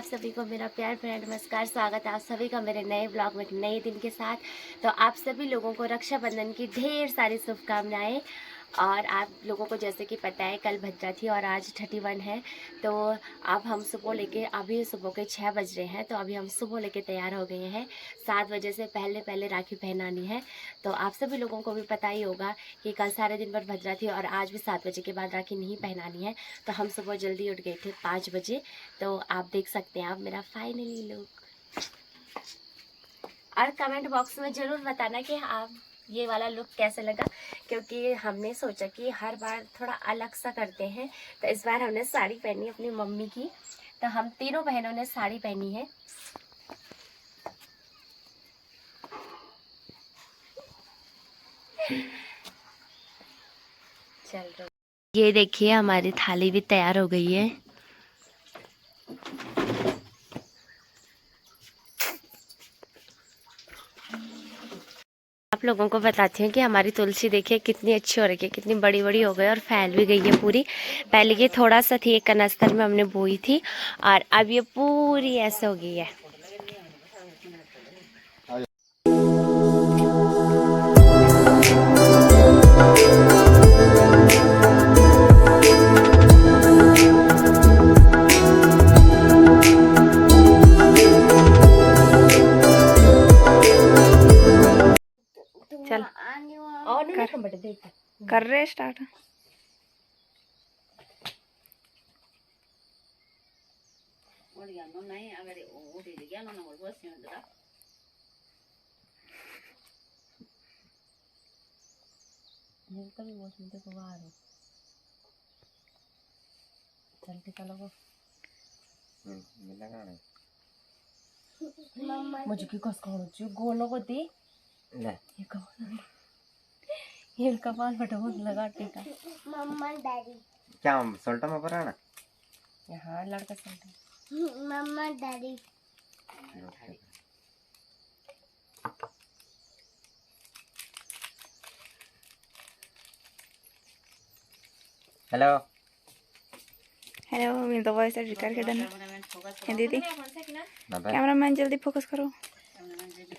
सभी को मेरा प्यार भरा नमस्कार। स्वागत है आप सभी का मेरे नए ब्लॉग में, नए दिन के साथ। तो आप सभी लोगों को रक्षाबंधन की ढेर सारी शुभकामनाएं। और आप लोगों को जैसे कि पता है कल भद्रा थी और आज 31 है। तो अब हम सुबह लेके, अभी सुबह के 6 बज रहे हैं, तो अभी हम सुबह लेके तैयार हो गए हैं। 7 बजे से पहले पहले राखी पहनानी है। तो आप सभी लोगों को भी पता ही होगा कि कल सारे दिन भर भद्रा थी और आज भी 7 बजे के बाद राखी नहीं पहनानी है। तो हम सुबह जल्दी उठ गए थे 5 बजे। तो आप देख सकते हैं आप मेरा फाइनली लुक। और कमेंट बॉक्स में ज़रूर बताना कि आप ये वाला लुक कैसे लगा, क्योंकि हमने सोचा कि हर बार थोड़ा अलग सा करते हैं। तो इस बार हमने साड़ी पहनी अपनी मम्मी की। तो हम तीनों बहनों ने साड़ी पहनी है। चल रहा, ये देखिए हमारी थाली भी तैयार हो गई है। आप लोगों को बताती हूँ कि हमारी तुलसी देखिए कितनी अच्छी हो रही है, कितनी बड़ी बड़ी हो गई और फैल भी गई है पूरी। पहले ये थोड़ा सा थी, एक कनस्तर में हमने बोई थी और अब ये पूरी ऐसे हो गई है। चल कर रहे स्टार्ट। मुझे की कस खाणु गोलो होती ये कपाल फटा लगा टीका। मम्मा डैडी क्या सोल्टा में पराना यहाँ लड़का सोल्टा। मम्मा डैडी हेलो हेलो, मैं तो वॉइस एडिट करके देना है दीदी। कैमरामैन जल्दी फोकस करो।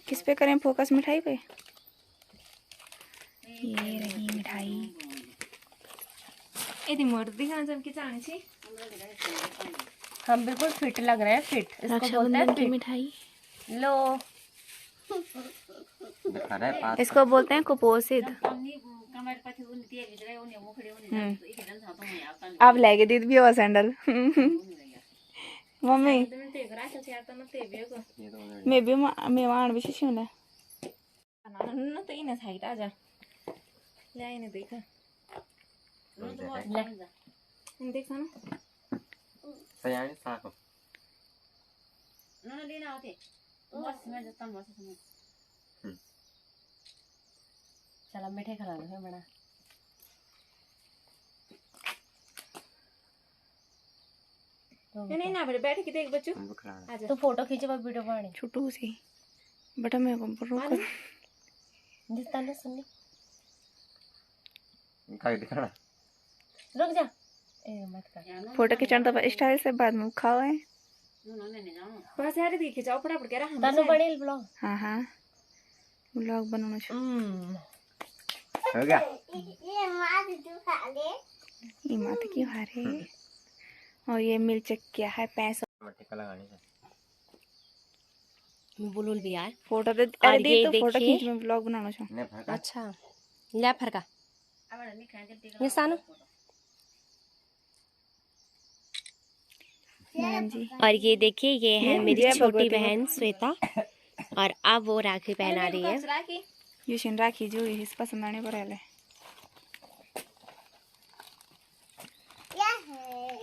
किस पे करें फोकस? मिठाई पे। ये रही मिठाई। यदि मोर दिखाना जब की चाहनी थी। हम बिल्कुल फिट लग रहे हैं, फिट। इसको बोलते हैं फिट। मिठाई लो। इसको बोलते हैं कुपोषित। अब लेके दीदी भी हो सैंडल। मम्मी मैं भी मैं वाण भी शिशुने ना तो इने साइड आ जा ले इने देखा ले देखा ना सयानी साको ना लेना आते बस मैं जता बस समझ। चला मीठे खिला दो बड़ा। नहीं ना बेटा बैठ के देख बच्चों। तो फोटो खींचे पर वीडियो बनानी छोटू सी बेटा मैं को रुक जिसता ने सुन काय दिखाना रुक जा ए मत कर। फोटो खींचने तो स्टाइल से बाद में खाओ है बस यार देखे जाओ फटाफट के रहा तनु बने ब्लॉग। हां ब्लॉग बनाना हो गया। ये मात क्यों खा रहे। और ये मिर्च क्या है पैसा टिका लगाने से बोलूं भी यार फोटो दे। अरे दे तो फोटो खींच में ब्लॉग बनाना चाहूं। अच्छा ले फरका ये सानू जी। और ये देखिए ये है मेरी छोटी बहन श्वेता और अब वो राखी पहना रही है। यूशन राखी जो इस पसंद आने पर है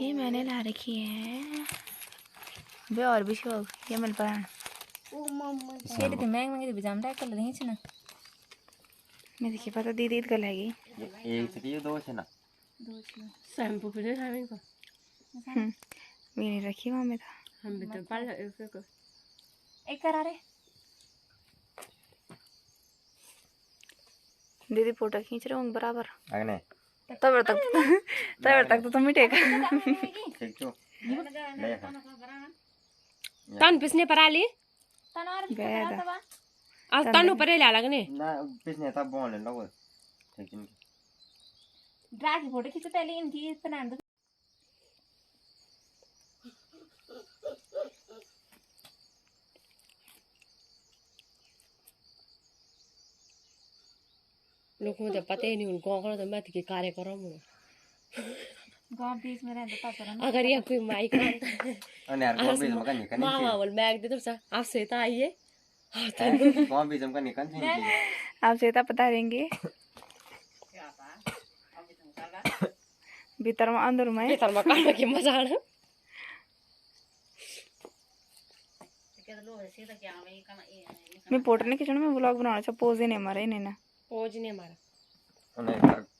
ये मैंने ला रखी है बे और भी शौक ये मिल पड़ा ये तो मैं मंगे तो बिजाम रहा कर ले छी ना मैं देखिए पता दीदी ईद कर लेगी एक से दो से ना दो से शैम्पू फिर हमें को मैंने रखी वहां में था हम भी तो पाल एक करा रे दीदी फोटो खींच रहे होंगे बराबर अगने तब तक तो मीठे का तन पिसने पर आली गया था आज तनु पर ला लगने ना पिसने तब बोलने लगो लेकिन ड्रा की फोटो खींचते पहले इनकी बना दो। लोगों को पता ही नहीं उनको कौन तो मैं के कार्यक्रम हूँ गांव बीच में रहता था अगर ये कोई माइक अने यार गांव बीच में का निकल मामा बोल मैं दे तो सर आप सेता आइए गांव बीच में का निकल नहीं आप सेता पता देंगे भीतर में अंदर में भीतर में काम की मजा आना मैं फोटो नहीं खींचना मैं व्लॉग बनाना चाहिए पोज ही नहीं मारे नहीं ना पोज नहीं हमारा अने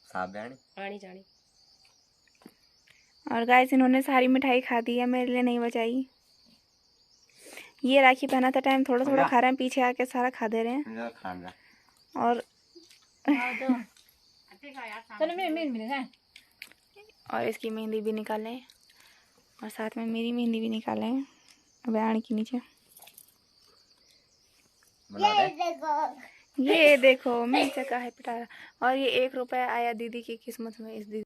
साहब आनी जानी। और गाइस इन्होंने सारी मिठाई खा दी है मेरे लिए नहीं बचाई। ये राखी पहना था टाइम थोड़ा थोड़ा खा रहे हैं पीछे आके सारा खा दे रहे हैं और और इसकी मेहंदी भी निकालें और साथ में मेरी मेहंदी भी निकालें बयान के नीचे। ये देखो मैं चका है पिटारा और ये 1 रुपया आया दीदी की किस्मत में इस दीदी।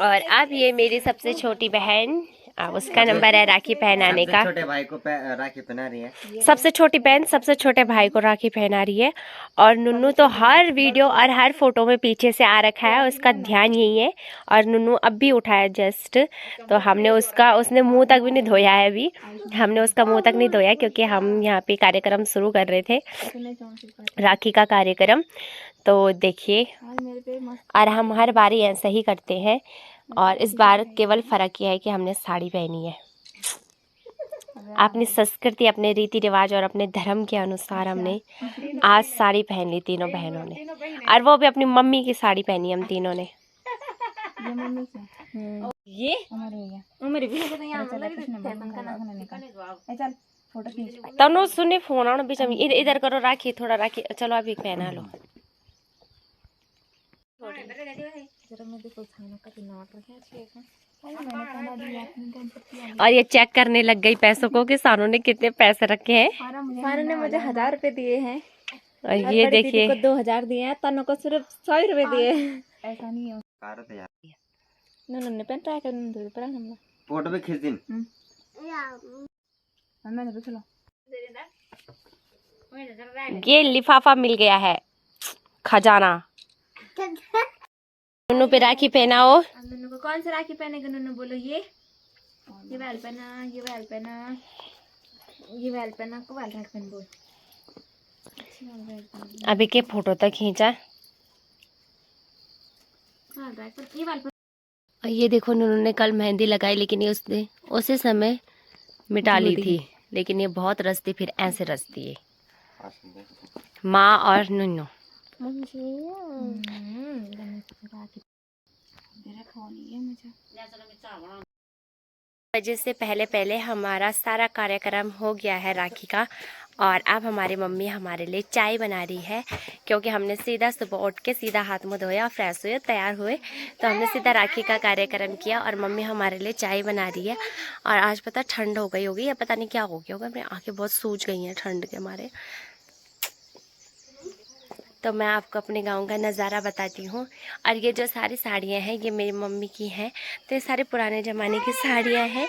और अब ये मेरी सबसे छोटी बहन उसका नंबर है राखी पहनाने का। छोटे भाई को राखी पहना रही है। सबसे छोटी बहन सबसे छोटे भाई को राखी पहना रही है और नुन्नू तो हर वीडियो और हर फोटो में पीछे से आ रखा है उसका ध्यान यही है। और नुन्नू अब भी उठा है जस्ट तो हमने उसने मुंह तक भी नहीं धोया है अभी हमने उसका मुंह तक नहीं धोया क्योंकि हम यहाँ पे कार्यक्रम शुरू कर रहे थे राखी का कार्यक्रम। तो देखिए और हम हर बार ही ऐसा ही करते हैं और इस बार केवल फ़र्क यह है कि हमने साड़ी पहनी है। अपनी संस्कृति अपने रीति रिवाज और अपने धर्म के अनुसार हमने आज साड़ी पहन ली तीनों बहनों ने और वो भी अपनी मम्मी की साड़ी पहनी हम तीनों ने। ये तनु सुने फोन आना बीच में इधर करो राखी थोड़ा राखी चलो अभी पहना लो। और ये चेक करने लग गई पैसों को कि सानू ने कितने पैसे रखे हैं। सानू ने मुझे 1000 रुपए दिए हैं और ये देखिए 2000 दिए हैं तनु को सिर्फ 100 रुपए दिए। ऐसा नहीं है ने पेन ट्राई कर पर हम फोटो भी खींच दिन मैं तो चलो ये लिफाफा मिल गया है खजाना। नुन्नू पे राखी पहनाओ। नुन्नू को कौन सा राखी पहनेगा नुन्नू बोलो ये वाल पहना ये वाल पहना ये वाल पहना को वाल राख पहन बोल। अभी के फोटो तक खींचा ये देखो नुन्नू ने कल मेहंदी लगाई लेकिन ये उसने उसी समय मिटा ली थी लेकिन ये बहुत रचती फिर ऐसे रचती है माँ और नुन्नू। वजह से पहले हमारा सारा कार्यक्रम हो गया है राखी का और अब हमारी मम्मी हमारे लिए चाय बना रही है क्योंकि हमने सीधा सुबह उठ के सीधा हाथ मुँह धोया फ्रेश हुए तैयार हुए तो हमने सीधा राखी का कार्यक्रम किया और मम्मी हमारे लिए चाय बना रही है। और आज पता ठंड हो गई होगी या पता नहीं क्या हो गया होगा मेरी आँखें बहुत सूज गई हैं ठंड के मारे। तो मैं आपको अपने गांव का नज़ारा बताती हूँ। और ये जो सारी साड़ियाँ हैं ये मेरी मम्मी की हैं तो ये सारे पुराने ज़माने की साड़ियाँ हैं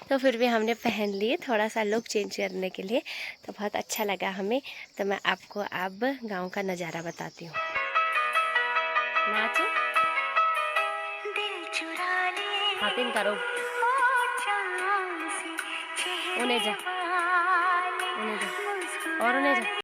तो फिर भी हमने पहन ली थोड़ा सा लुक चेंज करने के लिए तो बहुत अच्छा लगा हमें। तो मैं आपको अब गांव का नज़ारा बताती हूँ। नाच खातिन करो उन्हें जा और उन्हें जा।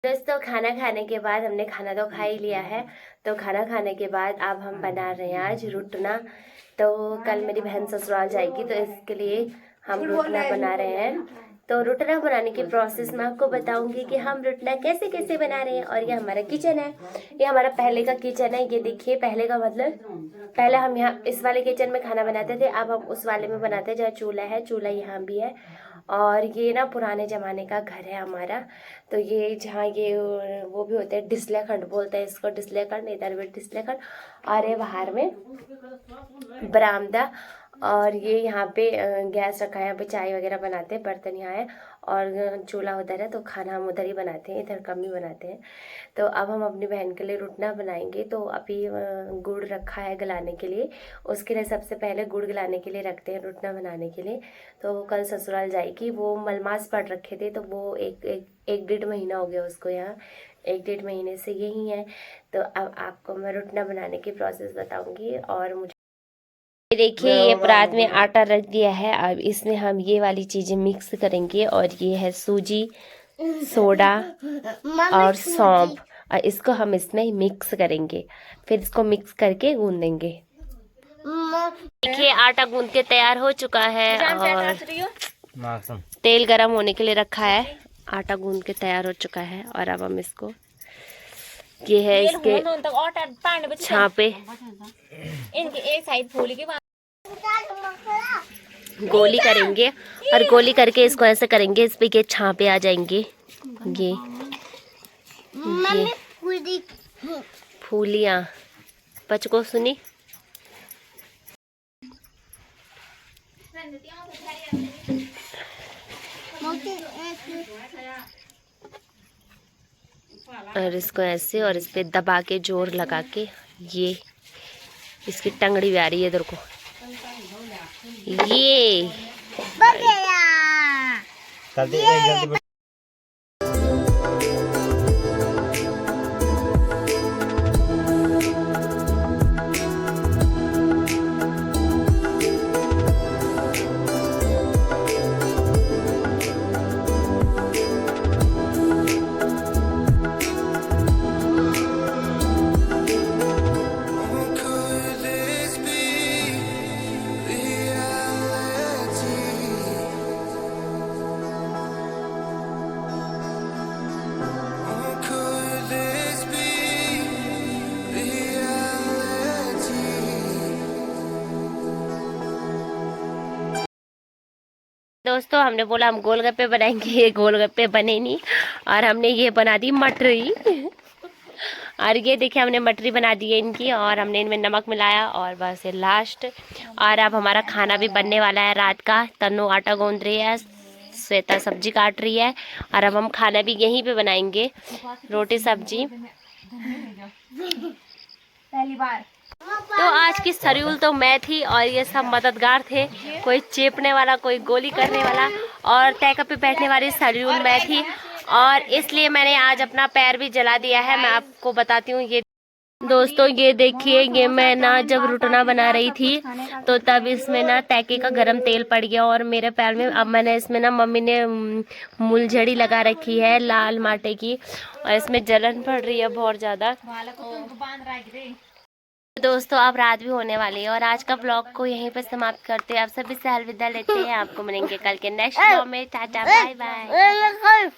दोस्तों खाना खाने के बाद हमने खाना तो खा ही लिया है तो खाना खाने के बाद अब हम बना रहे हैं आज रुटना। तो कल मेरी बहन ससुराल जाएगी तो इसके लिए हम रुटना बना रहे हैं। तो रुटना बनाने की प्रोसेस में आपको बताऊंगी कि हम रुटना कैसे कैसे बना रहे हैं। और ये हमारा किचन है, ये हमारा पहले का किचन है। ये देखिए, पहले का मतलब पहले हम यहाँ इस वाले किचन में खाना बनाते थे, अब हम उस वाले में बनाते हैं जहाँ चूल्हा है। चूल्हा यहाँ भी है। और ये ना पुराने ज़माने का घर है हमारा। तो ये जहाँ ये वो भी होते हैं, डिस्ले खंड बोलते हैं इसको, डिस्ले खंड, इधर भी डिस्ले खंड। और ये बाहर में बरामदा। और ये यहाँ पे गैस रखा है, यहाँ पे चाय वगैरह बनाते हैं, बर्तन यहाँ है। और चूल्हा उधर है, तो खाना हम उधर ही बनाते हैं, इधर कम ही बनाते हैं। तो अब हम अपनी बहन के लिए रुटना बनाएंगे। तो अभी गुड़ रखा है गलाने के लिए, उसके लिए सबसे पहले गुड़ गलाने के लिए रखते हैं रुटना बनाने के लिए। तो वो कल ससुराल जाएगी, वो मलमास पड़ रखे थे, तो वो एक डेढ़ महीना हो गया उसको यहाँ, 1-1.5 महीने से यही है। तो अब आपको मैं रुटना बनाने की प्रोसेस बताऊंगी। और मुझे देखिए, ये परात में आटा रख दिया है। अब इसमें हम ये वाली चीजें मिक्स करेंगे। और ये है सूजी, सोडा और सौंफ, और इसको हम इसमें मिक्स करेंगे। फिर इसको मिक्स करके गूंद देंगे। देखिए, आटा गूंद के तैयार हो चुका है और तेल गरम होने के लिए रखा है। आटा गूंद के तैयार हो चुका है और अब हम इसको, ये है इसके छापे, गोली करेंगे। और गोली करके इसको ऐसे करेंगे, इस पे के छापे आ जाएंगे। ये फूलियाँ बच्चों सुनी। और इसको ऐसे, और इस पे दबा के जोर लगा के, ये इसकी टंगड़ी भी आ रही है इधर को। ये दोस्तों, हमने बोला हम गोलगप्पे बनाएंगे, ये गोलगप्पे बने नहीं और हमने ये बना दी मटरी। और ये देखिए, हमने मटरी बना दी है इनकी, और हमने इनमें नमक मिलाया और बस ये लास्ट। और अब हमारा खाना भी बनने वाला है रात का। तन्नू आटा गूंद रही है, श्वेता सब्जी काट रही है, और अब हम खाना भी यहीं पे बनाएंगे, रोटी सब्जी। पहली बार तो आज की शेड्यूल तो मैं थी और ये सब मददगार थे, कोई चेपने वाला, कोई गोली करने वाला, और टैका पे बैठने वाली शेड्यूल मैं थी। और इसलिए मैंने आज अपना पैर भी जला दिया है। मैं आपको बताती हूँ। ये दोस्तों, ये देखिए, ये मैं ना जब रुटना बना रही थी तो तब इसमें ना तैके का गरम तेल पड़ गया और मेरे पैर में। अब मैंने इसमें ना, मम्मी ने मुलझड़ी लगा रखी है लाल माटे की, और इसमें जलन पड़ रही है बहुत ज़्यादा। दोस्तों, अब रात भी होने वाली है और आज का ब्लॉग को यहीं पर समाप्त करते हैं। आप सभी से अलविदा लेते हैं। आपको मिलेंगे कल के नेक्स्ट ब्लॉग में। Tata, bye bye.